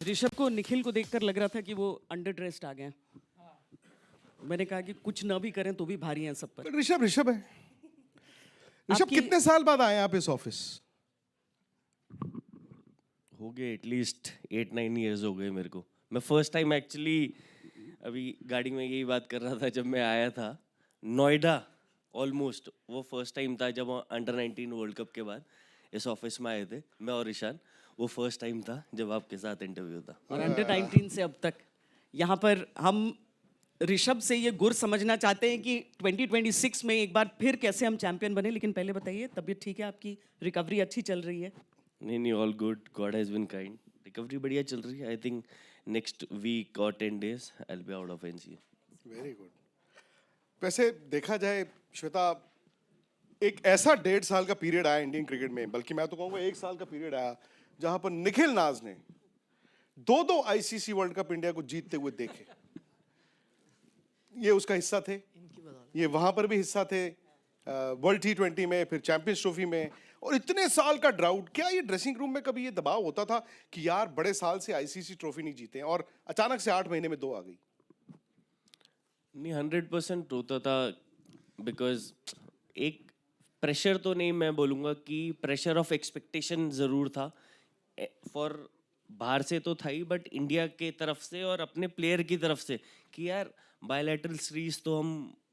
ऋषभ को निखिल को देखकर लग रहा था कि वो अंडर ड्रेस्ड आ गए हैं। मैंने कहा कि कुछ ना भी करें तो भी भारी हैं सब पर। ऋषभ ऋषभ है। ऋषभ आपकी- कितने साल बाद आए आप इस ऑफिस? हो गए एटलीस्ट 8-9 ईयर्स हो गए मेरे को। मैं फर्स्ट टाइम एक्चुअली अभी गाड़ी में यही बात कर रहा था जब मैं आया था नोएडा। ऑलमोस्ट वो फर्स्ट टाइम था जब अंडर 19 वर्ल्ड कप के बाद इस ऑफिस में आए थे मैं और ईशान। वो फर्स्ट टाइम था जब आपके साथ इंटरव्यू था। और अंडर 19 से अब तक यहाँ पर हम ऋषभ से ये गुर समझना चाहते हैं कि 2026 में एक बार फिर कैसे हम चैंपियन बने। लेकिन पहले बताइए, तबीयत ठीक है आपकी? रिकवरी अच्छी चल रही है? नहीं, all good, God has been kind. Recovery बढ़िया चल रही है। आई थिंक नेक्स्ट वीक और 10 days I will be out of NCA. Very good. वैसे देखा जाए श्वेता, एक ऐसा 1.5 साल का पीरियड आया इंडियन क्रिकेट में, बल्कि मैं तो कहूँगा 1 साल का पीरियड आया जहां पर निखिल नाज ने 2 आईसीसी वर्ल्ड कप इंडिया को जीतते हुए देखे। ये उसका हिस्सा थे, ये वहां पर भी हिस्सा थे, वर्ल्ड T20 में, फिर चैंपियंस ट्रॉफी में। और इतने साल का ड्राउट, क्या ये ड्रेसिंग रूम में कभी ये दबाव होता था कि यार बड़े साल से आईसीसी ट्रॉफी नहीं जीते और अचानक से 8 महीने में 2 आ गई? नहीं, 100% होता था। बिकॉज एक प्रेशर तो नहीं, मैं बोलूँगा कि प्रेशर ऑफ एक्सपेक्टेशन ज़रूर था। फॉर बाहर से तो था ही, बट इंडिया के तरफ से और अपने प्लेयर की तरफ से कि यार बायलैटरल सीरीज तो हम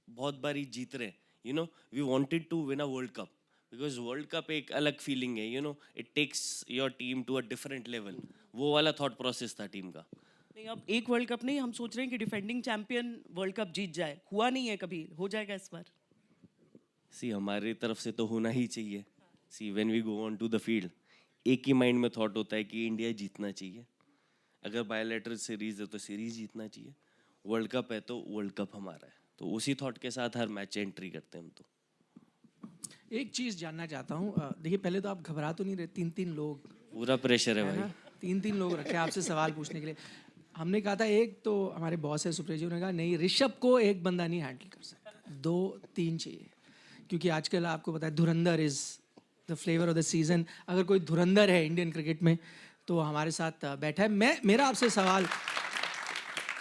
बहुत बारी जीत रहे हैं। You know, we wanted to win a World Cup because World Cup एक अलग फीलिंग है। You know, it takes your team to a different level. वो वाला थॉट प्रोसेस था टीम का। नहीं, अब एक वर्ल्ड कप नहीं, हम सोच रहे हैं कि डिफेंडिंग चैंपियन वर्ल्ड कप जीत जाए। हुआ नहीं है कभी, हो जाएगा इस बार? सी, हमारी तरफ से तो होना ही चाहिए। See, when we go on to the field एक ही माइंड में थॉट होता है कि इंडिया जीतना चाहिए। अगर बायलैटरल सीरीज है तो सीरीज जीतना चाहिए, वर्ल्ड कप है तो वर्ल्ड कप हमारा है। तो उसी थॉट के साथ हर मैच एंट्री करते हैं हम तो। एक चीज़ जानना चाहता हूँ। देखिए, पहले तो आप घबरा तो नहीं रहे? 3-3 लोग पूरा प्रेशर है है ना, भाई। 3-3 लोग रखे आपसे सवाल पूछने के लिए। हमने कहा था, एक तो हमारे बॉस है सुप्रिया जी, उन्होंने कहा नहीं, ऋषभ को एक बंदा नहीं हैंडल कर सकता, 2-3 चाहिए। क्योंकि आजकल आपको पता है धुरंधर is the flavour of the season. अगर कोई धुरंधर है इंडियन क्रिकेट में तो हमारे साथ बैठा है। मेरा आपसे सवाल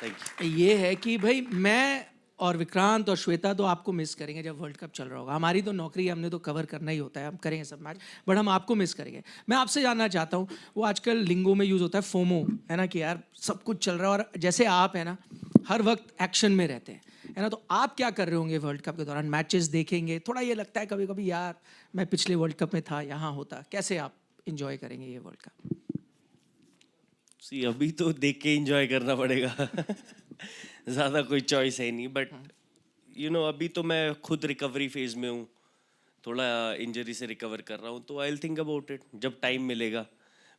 थैंक यू। ये है कि भाई, मैं और विक्रांत और श्वेता तो आपको मिस करेंगे जब वर्ल्ड कप चल रहा होगा। हमारी तो नौकरी है, हमने तो कवर करना ही होता है, हम करेंगे सब मैच, बट हम आपको मिस करेंगे। मैं आपसे जानना चाहता हूँ, वो आजकल लिंगो में यूज़ होता है फोमो, है ना, कि यार सब कुछ चल रहा है और जैसे आप है ना हर वक्त एक्शन में रहते हैं, है ना, तो आप क्या कर रहे होंगे वर्ल्ड कप के दौरान? मैचेस देखेंगे? थोड़ा ये लगता है कभी कभी यार मैं पिछले वर्ल्ड कप में था, यहाँ होता। कैसे आप इंजॉय करेंगे ये वर्ल्ड कप? सी, अभी तो देख के एंजॉय करना पड़ेगा। ज़्यादा कोई चॉइस है नहीं। बट यू नो, अभी तो मैं खुद रिकवरी फेज में हूँ, थोड़ा इंजरी से रिकवर कर रहा हूँ। तो I will think about it जब टाइम मिलेगा।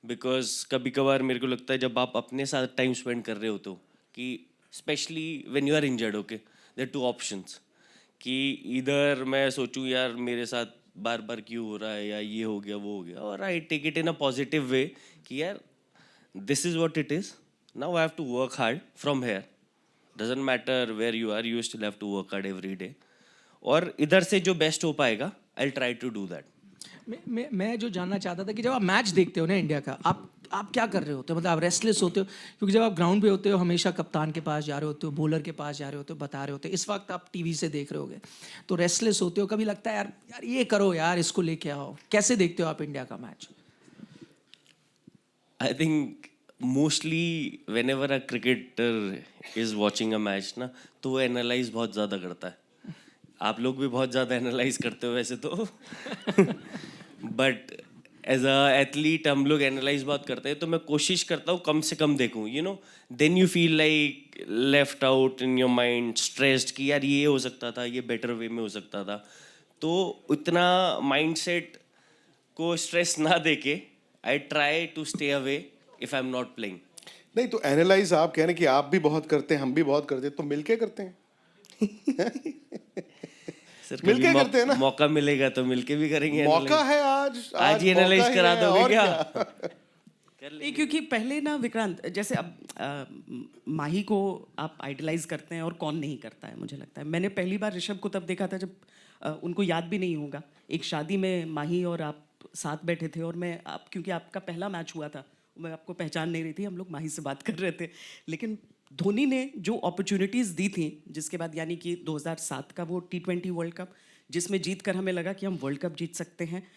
बिकॉज कभी कभार मेरे को लगता है जब आप अपने साथ टाइम स्पेंड कर रहे होते हो कि specially when you are injured, okay, there 2 options कि इधर मैं सोचूं यार मेरे साथ बार बार क्यों हो रहा है, या ये हो गया वो हो गया, और I take it in a positive way कि यार this is what it is, now I have to work hard from here. Doesn't matter where you are, you still have to work hard every day. और इधर से जो best हो पाएगा I will try to do that. मैं जो जानना चाहता था कि जब आप मैच देखते हो ना इंडिया का, आप क्या कर रहे होते हो? मतलब आप रेस्टलेस होते हो? क्योंकि जब आप ग्राउंड पे होते हो हमेशा कप्तान के पास जा रहे होते हो, बॉलर के पास जा रहे होते हो, बता रहे होते हो। इस वक्त आप टीवी से देख रहे होगे तो रेस्टलेस होते हो? कभी लगता है यार यार ये करो, यार इसको लेके आओ? कैसे देखते हो आप इंडिया का match? I think mostly when ever a cricketer is watching a match ना, तो वो एनालाइज बहुत ज़्यादा करता है। आप लोग भी बहुत ज़्यादा एनालाइज करते हो वैसे तो। बट एज अ एथलीट हम लोग एनालाइज बहुत करते हैं, तो मैं कोशिश करता हूँ कम से कम देखूँ। You know, then you feel like left out in your mind, stressed कि यार ये हो सकता था, ये बेटर वे में हो सकता था। तो उतना माइंडसेट को स्ट्रेस ना देके I try to stay away if I am not playing. नहीं तो एनालाइज आप कह रहे हैं कि आप भी बहुत करते हैं, हम भी बहुत करते हैं, तो मिलके करते हैं। सर मिलके कभी करते हैं ना? मौका मिलेगा तो मिलके भी करेंगे। मौका है आज ही एनालाइज मौका ही करा है, दोगे और क्या? नहीं, क्योंकि पहले ना विक्रांत, जैसे अब माही को आप आइडलाइज करते हैं और कौन नहीं करता है, मुझे लगता है। मैंने पहली बार ऋषभ को तब देखा था जब उनको याद भी नहीं होगा, एक शादी में माही और आप साथ बैठे थे, और मैं आप, क्योंकि आपका पहला मैच हुआ था मैं आपको पहचान नहीं रही थी, हम लोग माही से बात कर रहे थे। लेकिन धोनी ने जो अपॉर्चुनिटीज़ दी थी, जिसके बाद यानी कि 2007 का वो T20 वर्ल्ड कप, जिसमें जीत कर हमें लगा कि हम वर्ल्ड कप जीत सकते हैं,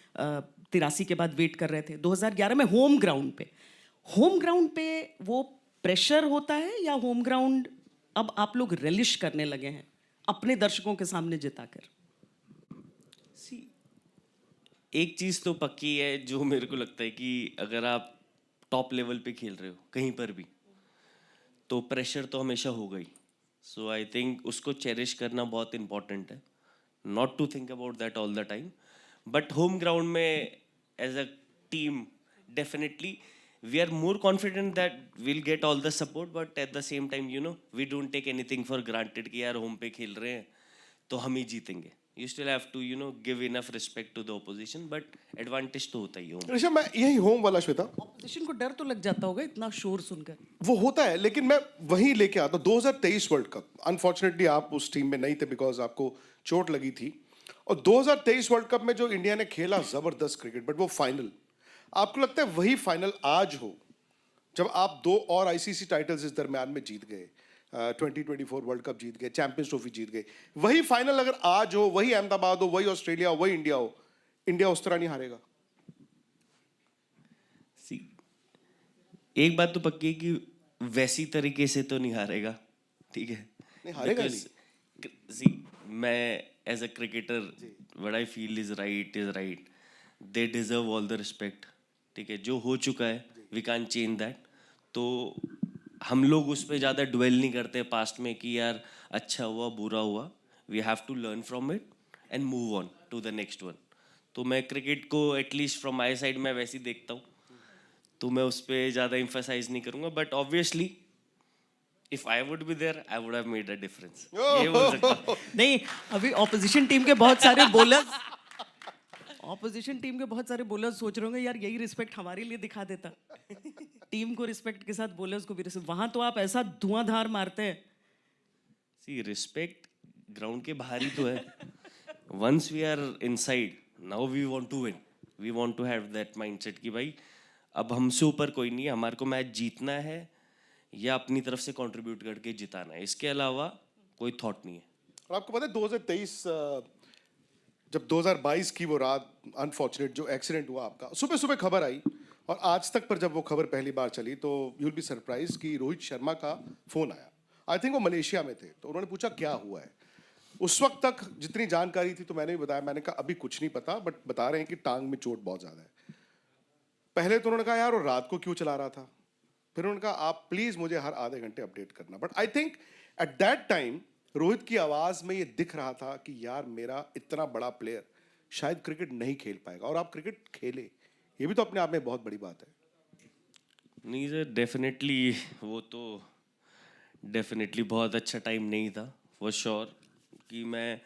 83 के बाद वेट कर रहे थे। 2011 में होम ग्राउंड पे वो प्रेशर होता है, या होम ग्राउंड अब आप लोग रिलिश करने लगे हैं अपने दर्शकों के सामने जिताकर? सी, एक चीज़ तो पक्की है जो मेरे को लगता है कि अगर आप टॉप लेवल पे खेल रहे हो कहीं पर भी, तो प्रेशर तो हमेशा होगा ही। सो आई थिंक उसको चेरिश करना बहुत इंपॉर्टेंट है, not to think about that all the time. But home ground में as a team definitely we are more confident that will get all the support, but at the same time we don't take anything for granted कि यार home पे खेल रहे हैं तो हम ही जीतेंगे। You still have to give enough respect to the opposition, but advantage तो होता ही है home। ऋषभ, मैं यही होम वाला श्वेता, ऑपोजिशन को डर तो लग जाता होगा इतना शोर सुनकर। वो होता है, लेकिन मैं वहीं लेके आता हूँ 2023 वर्ल्ड कप। अनफॉर्चुनेटली आप उस टीम में नहीं थे बिकॉज आपको चोट लगी थी। और 2023 वर्ल्ड कप में जो इंडिया ने खेला जबरदस्त क्रिकेट, बट वो फाइनल, आपको लगता है वही फाइनल आज हो जब आप 2 और आईसीसी टाइटल्स इस दरमियान में जीत गए, 2024 वर्ल्ड कप जीत गए, चैंपियंस ट्रॉफी जीत गए, वही फाइनल अगर आज हो, वही अहमदाबाद हो, वही ऑस्ट्रेलिया हो, वही इंडिया हो, इंडिया उस तरह नहीं हारेगा? See, एक बात तो पक्की है कि वैसी तरीके से तो नहीं हारेगा, ठीक है? नहीं हारेगा Because, see, मैं as a cricketer what I feel is right, they deserve all the respect, ठीक है? जो हो चुका है वी कांट चेंज दैट। तो हम लोग उस पर ज़्यादा ड्वेल नहीं करते पास्ट में कि यार अच्छा हुआ बुरा हुआ, we have to learn from it and move on to the next one. तो मैं क्रिकेट को एटलीस्ट फ्रॉम माई साइड मैं वैसे ही देखता हूँ, तो मैं उस पर ज़्यादा एम्फेसाइज नहीं करूँगा। But obviously if I would be there I would have made a difference, ये बोल सकता हूँ। नहीं, अभी ऑपोजिशन टीम के बहुत सारे बॉलर्स सोच रहे होंगे यार यही रिस्पेक्ट हमारे लिए दिखा देता। टीम को रिस्पेक्ट के साथ बॉलर्स को भी रिस्पेक्ट, वहां तो आप ऐसा धुआंधार मारते हैं। सी, रिस्पेक्ट ग्राउंड के बाहर ही तो है। Once we are inside, now we want to win, we want to have that mindset कि भाई अब हमसे ऊपर कोई नहीं है, हमारे को मैच जीतना है या अपनी तरफ से कंट्रीब्यूट करके जिताना है, इसके अलावा कोई थॉट नहीं है। और आपको पता है 2023 जब 2022 की वो रात, अनफॉर्चुनेट जो एक्सीडेंट हुआ आपका, सुबह सुबह खबर आई और आज तक पर जब वो खबर पहली बार चली तो यू विल बी सरप्राइज कि रोहित शर्मा का फोन आया। आई थिंक वो मलेशिया में थे, तो उन्होंने पूछा क्या हुआ है। उस वक्त तक जितनी जानकारी थी तो मैंने भी बताया, मैंने कहा अभी कुछ नहीं पता, बट बता रहे हैं कि टांग में चोट बहुत ज़्यादा है। पहले तो उन्होंने कहा यार वो रात को क्यों चला रहा था, फिर उन्होंने कहा आप प्लीज़ मुझे हर आधे घंटे अपडेट करना। But I think at that time Rohit की आवाज़ में ये दिख रहा था कि यार मेरा इतना बड़ा प्लेयर शायद क्रिकेट नहीं खेल पाएगा, और आप क्रिकेट खेले, ये भी तो अपने आप में बहुत बड़ी बात है। नहीं सर, डेफिनेटली वो तो डेफिनेटली बहुत अच्छा टाइम नहीं था फॉर श्योर, कि मैं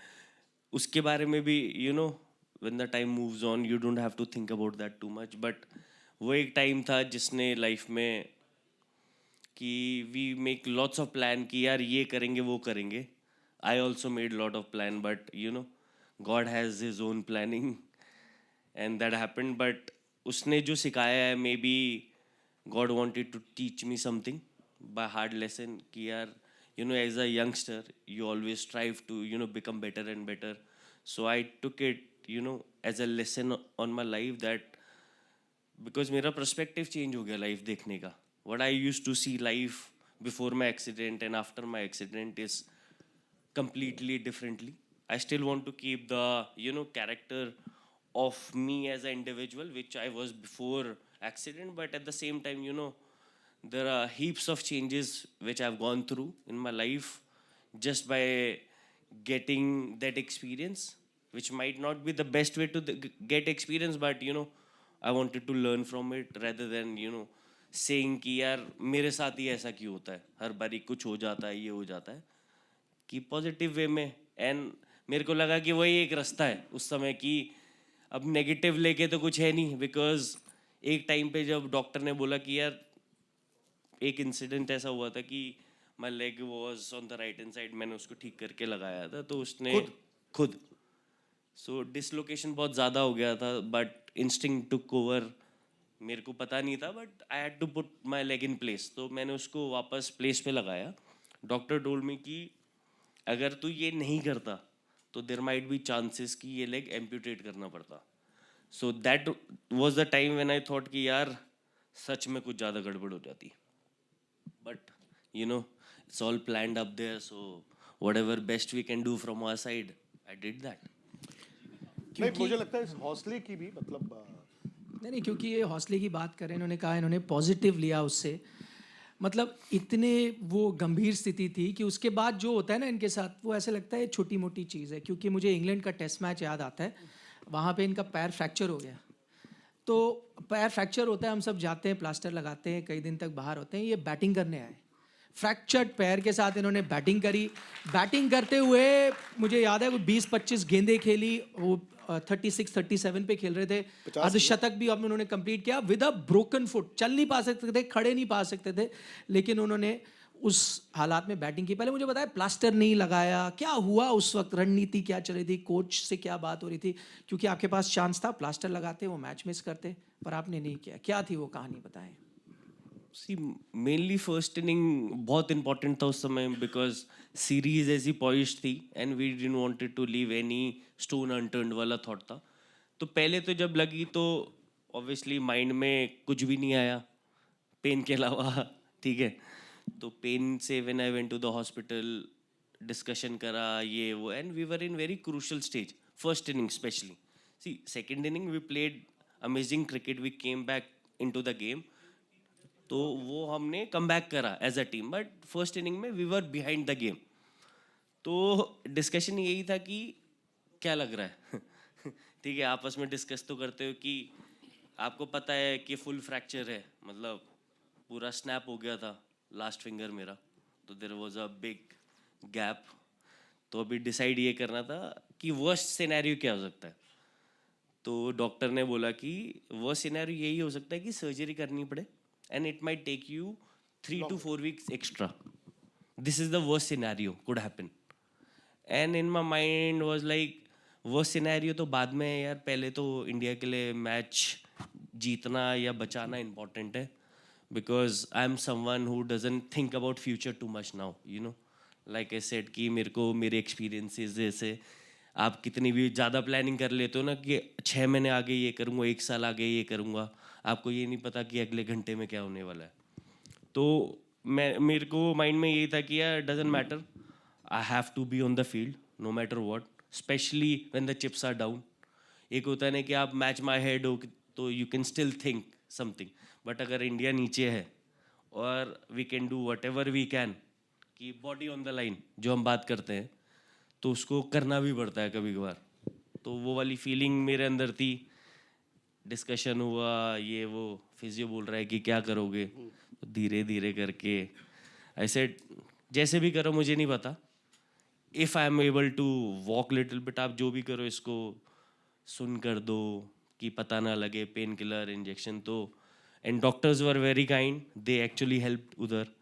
उसके बारे में भी when the time moves on you don't have to think about that too much. But वो एक टाइम था जिसने लाइफ में कि we make lots of plan कि यार ये करेंगे वो करेंगे। I also made lot of plan, but God has his own planning and that happened. But उसने जो सिखाया है, maybe God wanted to teach me something by hard lesson कि यार as a youngster you always strive to become better and better. So I took it as a lesson on my life, that because मेरा perspective change हो गया life देखने का। What I used to see life before my accident and after my accident is completely differently. I still want to keep the character of me as an individual which I was before accident, but at the same time there are heaps of changes which I've gone through in my life just by getting that experience, which might not be the best way to get experience, but I wanted to learn from it rather than saying कि यार मेरे साथ ही ऐसा क्यों होता है, हर बारी कुछ हो जाता है, ये हो जाता है, कि पॉजिटिव वे में। एंड मेरे को लगा कि वही एक रास्ता है उस समय, कि अब नेगेटिव लेके तो कुछ है नहीं, बिकॉज एक टाइम पे जब डॉक्टर ने बोला कि यार एक इंसिडेंट ऐसा हुआ था कि my leg was on the right hand side, मैंने उसको ठीक करके लगाया था, तो उसने खुद सो डिसलोकेशन बहुत ज़्यादा हो गया था, बट इंस्टिंक्ट टुक ओवर मेरे को पता नहीं था, but I had to put my leg in place. तो मैंने उसको वापस प्लेस पे लगाया. डॉक्टर टोल्ड मी कि अगर तू ये नहीं करता तो देर माइट बी चांसेस कि ये लेग एम्प्यूटेट करना पड़ता. So that was the time when I thought कि यार सच में कुछ ज़्यादा गड़बड़ हो जाती. But you know it's all planned up there, so whatever best we can do from our side, I did that. नहीं, मुझे लगता है इस हौसले की भी मतलब नहीं, क्योंकि ये हौसले की बात करें, इन्होंने कहा इन्होंने पॉजिटिव लिया उससे. मतलब इतने वो गंभीर स्थिति थी कि उसके बाद जो होता है ना इनके साथ, वो ऐसे लगता है छोटी मोटी चीज़ है. क्योंकि मुझे इंग्लैंड का टेस्ट मैच याद आता है, वहाँ पे इनका पैर फ्रैक्चर हो गया. तो पैर फ्रैक्चर होता है, हम सब जाते हैं, प्लास्टर लगाते हैं, कई दिन तक बाहर होते हैं. ये बैटिंग करने आए, फ्रैक्चर्ड पैर के साथ इन्होंने बैटिंग करी. बैटिंग करते हुए मुझे याद है वो 20-25 गेंदें खेली, वो 36-37 पे खेल रहे थे. अर्धशतक भी अब उन्होंने कंप्लीट किया विद अ ब्रोकन फुट. चल नहीं पा सकते थे, खड़े नहीं पा सकते थे, लेकिन उन्होंने उस हालात में बैटिंग की. पहले मुझे बताया प्लास्टर नहीं लगाया, क्या हुआ उस वक्त, रणनीति क्या चल रही थी, कोच से क्या बात हो रही थी? क्योंकि आपके पास चांस था, प्लास्टर लगाते, वो मैच मिस करते, पर आपने नहीं किया. क्या थी वो कहानी, बताएं. सी मेनली फर्स्ट इनिंग बहुत इंपॉर्टेंट था उस समय, बिकॉज सीरीज ऐसी पॉइज्ड थी and we didn't wanted to leave any stone unturned वाला थॉट था. तो पहले तो जब लगी तो ऑब्वियसली माइंड में कुछ भी नहीं आया पेन के अलावा. ठीक है, तो पेन से when I went to the hospital discussion करा ये वो, and we were in very crucial stage first inning specially. See second inning we played amazing cricket, we came back into the game, तो वो हमने come back करा as a team. But first inning में we were behind the game. तो discussion यही था कि क्या लग रहा है. ठीक है, आपस में डिस्कस तो करते हो कि आपको पता है कि फुल फ्रैक्चर है, मतलब पूरा स्नैप हो गया था लास्ट फिंगर मेरा, तो there was a big gap. तो अभी डिसाइड ये करना था कि वर्स्ट सिनेरियो क्या हो सकता है. तो डॉक्टर ने बोला कि वर्स्ट सिनेरियो यही हो सकता है कि सर्जरी करनी पड़े and it might take you 3 to 4 weeks extra. This is the worst scenario could happen. And in my mind was like worst scenario तो बाद में यार, पहले तो इंडिया के लिए मैच जीतना या बचाना इम्पोर्टेंट है. because I'm someone who doesn't think about future too much now, you know. Like I said कि मेरे को मेरे experiences जैसे आप कितनी भी ज़्यादा प्लानिंग कर लेते हो ना कि 6 महीने आगे ये करूँगा, 1 साल आगे ये करूँगा, आपको ये नहीं पता कि अगले घंटे में क्या होने वाला है. तो मेरे को माइंड में यही था कि यार doesn't matter, I have to be on the field no matter what, specially when the chips are down. एक होता है ना कि आप मैच माय हेड हो तो you can still think something, but अगर इंडिया नीचे है और we can do whatever we can, कि बॉडी ऑन द लाइन जो हम बात करते हैं, तो उसको करना भी पड़ता है कभी कभार. तो वो वाली फीलिंग मेरे अंदर थी. डिस्कशन हुआ ये वो, फिजियो बोल रहा है कि क्या करोगे, तो धीरे धीरे करके ऐसे जैसे भी करो मुझे नहीं पता, if I am able to walk little bit, आप जो भी करो इसको सुन कर दो कि पता ना लगे, पेन किलर इंजेक्शन. तो and doctors were very kind, they actually help. उधर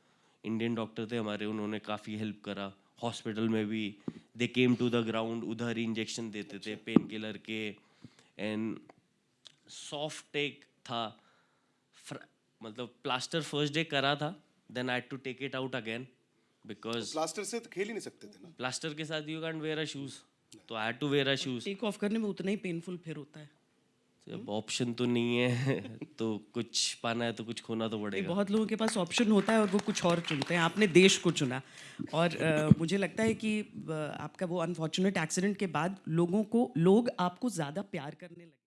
इंडियन डॉक्टर थे हमारे, उन्होंने काफ़ी हेल्प करा. हॉस्पिटल में भी they came to the ground, उधर ही इंजेक्शन देते थे पेन किलर के. एंड सॉफ्ट टेक था, मतलब प्लास्टर फर्स्ट डे करा था, then I had to take it out again because plaster से तो खेल ही नहीं सकते थे ना. प्लास्टर के साथ you can't wear a shoes, तो I had to wear a shoes. Take off करने में उतना ही पेनफुल फिर होता है. अब ऑप्शन तो नहीं है तो कुछ पाना है तो कुछ खोना तो पड़ेगा. बहुत लोगों के पास ऑप्शन होता है और वो कुछ और चुनते हैं. आपने देश को चुना. और मुझे लगता है कि आपका वो अनफॉर्चुनेट एक्सीडेंट के बाद लोग आपको ज़्यादा प्यार करने लगे.